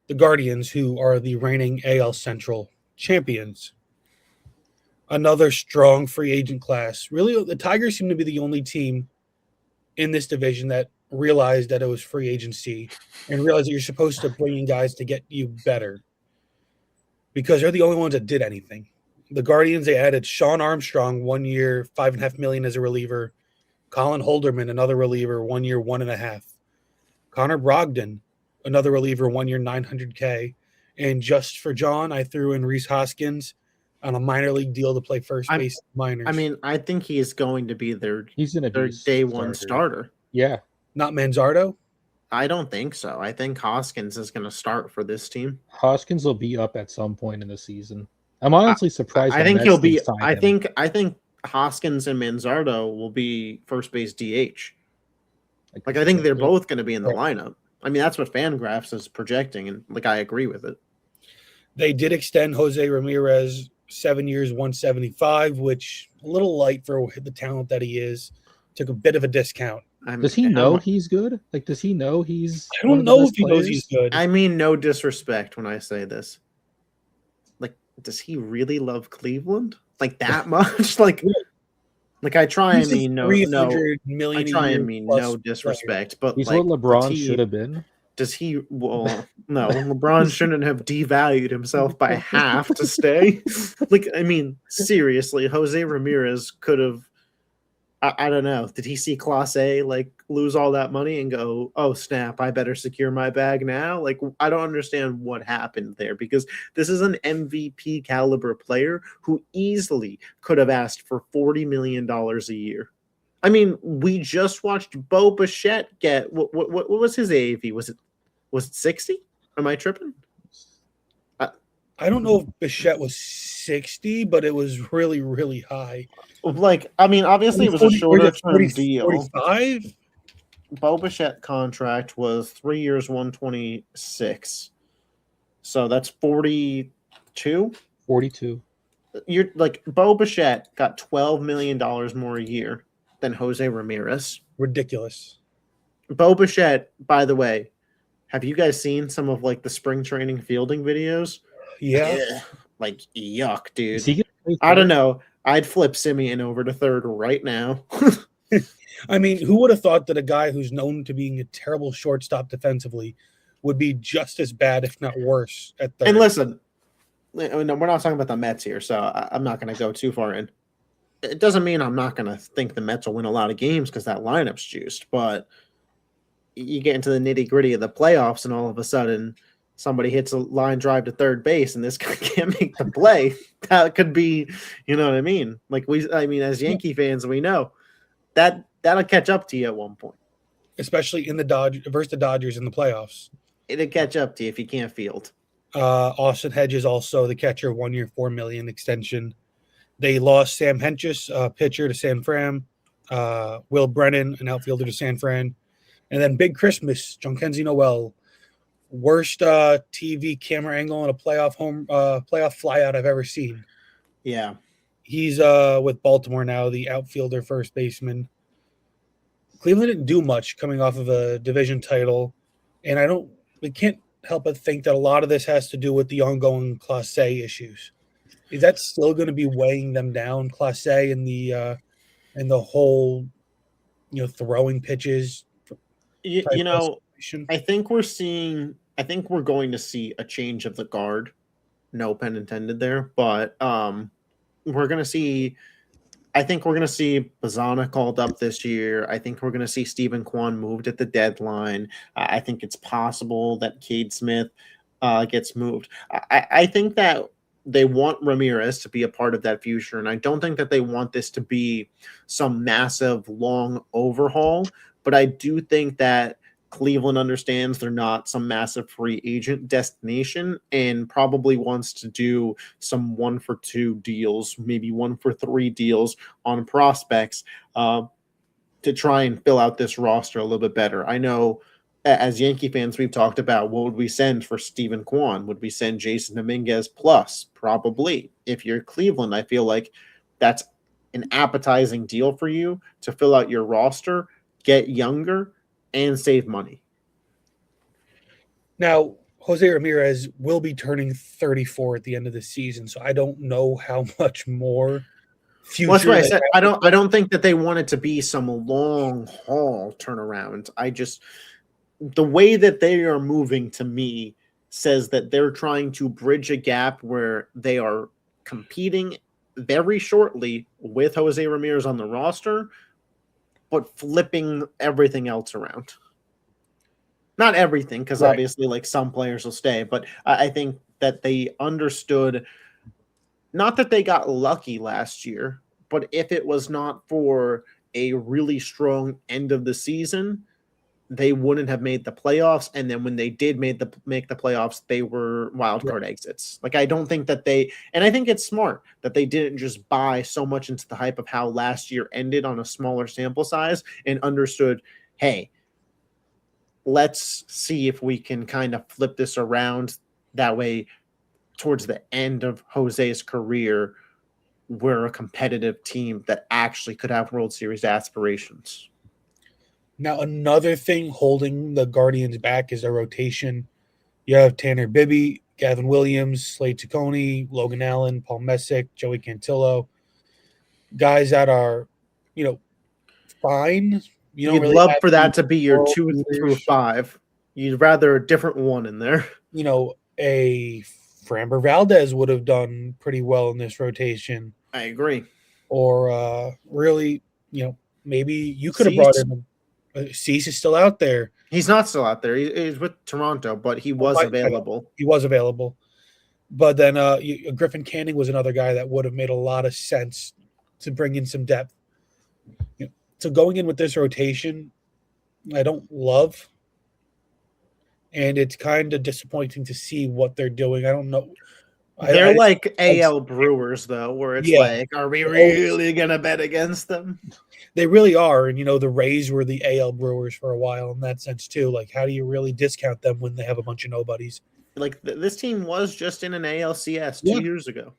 the Guardians, who are the reigning AL Central champions. Another strong free agent class. Really, the Tigers seem to be the only team in this division that realized that it was free agency and realized that you're supposed to bring in guys to get you better because they're the only ones that did anything. The Guardians, they added Sean Armstrong 1 year, $5.5 million as a reliever. Colin Holderman, another reliever, 1 year, 1.5. Connor Brogdon, another reliever, 1 year, 900K. And just for John, I threw in Reese Hoskins on a minor league deal to play first base minors. I mean, I think he is going to be their day one starter. Yeah. Not Manzardo? I don't think so. I think Hoskins is going to start for this team. Hoskins will be up at some point in the season. I'm honestly surprised. I think he'll be. I think Hoskins and Manzardo will be first base DH. Like I think they're both going to be in the lineup. I mean, that's what Fangraphs is projecting, and like I agree with it. They did extend Jose Ramirez 7 years, 175, which a little light for the talent that he is. Took a bit of a discount. Does he know he's good? Like, does he know he's? I don't know if he knows he's good. I mean, no disrespect when I say this. Like, does he really love Cleveland like that much? Like I try and mean no. I try and mean no disrespect, but he's what LeBron should have been. Does he? Well, no. LeBron shouldn't have devalued himself by half to stay. Like, I mean, seriously, Jose Ramirez could have. I don't know. Did he see Class A like lose all that money and go, "Oh snap! I better secure my bag now"? Like, I don't understand what happened there because this is an MVP caliber player who easily could have asked for $40 million a year. I mean, we just watched Bo Bichette get what was his AAV? Was it 60? Am I tripping? I don't know if Bichette was 60, but it was really, really high. Like, I mean, obviously it was a shorter term deal. 45? Bo Bichette contract was 3 years, 126. So that's 42? 42. You're like Bo Bichette got $12 million more a year than Jose Ramirez. Ridiculous. Bo Bichette, by the way, have you guys seen some of like the spring training fielding videos? Yeah. Like, yuck, dude. I don't know. I'd flip Simeon over to third right now. I mean, who would have thought that a guy who's known to being a terrible shortstop defensively would be just as bad, if not worse, at third? And listen, we're not talking about the Mets here, so I'm not going to go too far in. It doesn't mean I'm not going to think the Mets will win a lot of games because that lineup's juiced, but you get into the nitty-gritty of the playoffs and all of a sudden somebody hits a line drive to third base and this guy can't make the play. That could be, you know what I mean? Like as Yankee fans, we know that'll catch up to you at one point. Especially in the Dodgers in the playoffs. It'll catch up to you if you can't field. Austin Hedges also the catcher, 1 year, $4 million extension. They lost Sam Hentges, pitcher to San Fran. Will Brennan, an outfielder to San Fran. And then Big Christmas, Jhonkensy Noel. Worst TV camera angle in a playoff flyout I've ever seen. Yeah. He's with Baltimore now, the outfielder, first baseman. Cleveland didn't do much coming off of a division title. And we can't help but think that a lot of this has to do with the ongoing Class A issues. Is that still going to be weighing them down, Class A, and the whole, throwing pitches? I think we're going to see a change of the guard. No pun intended there, but we're going to see. I think we're going to see Bazana called up this year. I think we're going to see Stephen Kwan moved at the deadline. I think it's possible that Cade Smith gets moved. I think that they want Ramirez to be a part of that future, and I don't think that they want this to be some massive, long overhaul, but I do think that Cleveland understands they're not some massive free agent destination and probably wants to do some 1-for-2 deals, maybe 1-for-3 deals on prospects to try and fill out this roster a little bit better. I know as Yankee fans, we've talked about what would we send for Stephen Kwan? Would we send Jason Dominguez plus? Probably. If you're Cleveland, I feel like that's an appetizing deal for you to fill out your roster, get younger, and save money. Now, Jose Ramirez will be turning 34 at the end of the season, so I don't know how much more future. Well, that's what I they said. have. I don't think that they want it to be some long haul turnaround. The way that they are moving to me says that they're trying to bridge a gap where they are competing very shortly with Jose Ramirez on the roster, but flipping everything else around. Not everything, because Right. obviously, like, some players will stay, but I think that they understood, not that they got lucky last year, but if it was not for a really strong end of the season, they wouldn't have made the playoffs. And then when they did make the playoffs, they were wild card exits. Like, I don't think that and I think it's smart that they didn't just buy so much into the hype of how last year ended on a smaller sample size and understood, hey, let's see if we can kind of flip this around. That way, towards the end of Jose's career, we're a competitive team that actually could have World Series aspirations. Now, another thing holding the Guardians back is their rotation. You have Tanner Bibby, Gavin Williams, Slade Ciccone, Logan Allen, Paul Messick, Joey Cantillo. Guys that are, fine. You don't You'd really love have for that the to be your world 2 beaters. through 5. You'd rather a different one in there. A Framber Valdez would have done pretty well in this rotation. I agree. Or really, maybe you could have brought Cease. in Cease is still out there. He's not still out there. He's with Toronto, but he was available. He was available. But then Griffin Canning was another guy that would have made a lot of sense to bring in some depth. So going in with this rotation, I don't love. And it's kind of disappointing to see what they're doing. I don't know. They're like AL Brewers, though, where it's like, are we really going to bet against them? They really are. And, the Rays were the AL Brewers for a while in that sense, too. Like, how do you really discount them when they have a bunch of nobodies? Like, this team was just in an ALCS 2 years ago.